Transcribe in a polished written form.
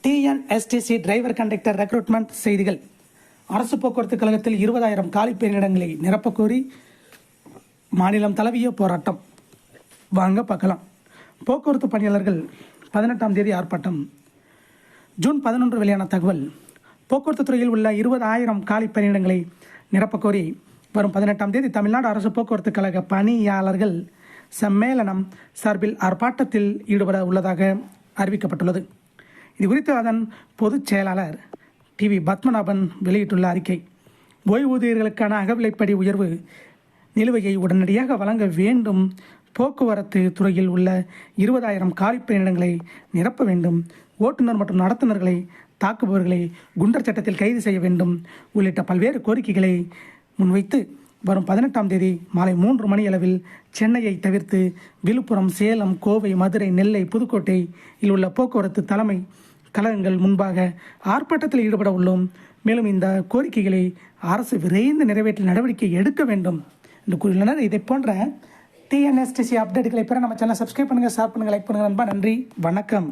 TNSTC driver conductor recruitment செய்திகள். அரசு போக்குவரத்து கழகத்தில் 20,000 காலி பணியிடங்களை நிரப்பக்கோரி மாநிலம் தழுவிய போராட்டம். வாங்க பார்க்கலாம். போக்குவரத்து பணியாளர்கள் 18ஆம் தேதி ஆர்ப்பாட்டம். ஜூன் 11 வெளியான தகவல். போக்குவரத்து துறையில் உள்ள 20,000 காலி பணியிடங்களை நிரப்பக்கோரி வரும் 18ஆம் தேதி தமிழ்நாடு அரசு போக்குவரத்து கழக பணியாளர்கள் சம்மேளனம் சார்பில் ஆர்ப்பாட்டத்தில் ஈடுபட உள்ளதாக அறிவிக்கப்பட்டுள்ளது. இது குறித்து அதன் பொதுச் செயலாளர் டிவி பத்மநாபன் வெளியிட்டுள்ள அறிக்கை. ஓய்வூதியர்களுக்கான அகவிலைப்படி உயர்வு நிலுவையை உடனடியாக வழங்க வேண்டும். போக்குவரத்து துறையில் உள்ள 20,000 காலி பணியிடங்களை நிரப்ப வேண்டும். ஓட்டுநர் மற்றும் நடத்துனர்களை தாக்குபவர்களை குண்டர் சட்டத்தில் கைது செய்ய வேண்டும் உள்ளிட்ட பல்வேறு கோரிக்கைகளை முன்வைத்து வரும் 18ஆம் தேதி மாலை 3 மணி அளவில் சென்னையை தவிர்த்து விழுப்புரம், சேலம், கோவை, மதுரை, நெல்லை, புதுக்கோட்டையில் உள்ள போக்குவரத்து தலைமை கழகங்கள் முன்பாக ஆர்ப்பாட்டத்தில் ஈடுபட உள்ளோம். மேலும் இந்த கோரிக்கைகளை அரசு விரைந்து நிறைவேற்ற நடவடிக்கை எடுக்க வேண்டும் என்று கூறியுள்ளனர். இதை போன்ற டிஎன்எஸ்டிசி அப்டேட்டுகளை பெற நம்ம சேனலை சப்ஸ்கிரைப் பண்ணுங்கள், ஷேர் பண்ணுங்கள், லைக் பண்ணுங்கள் நண்பா. நன்றி, வணக்கம்.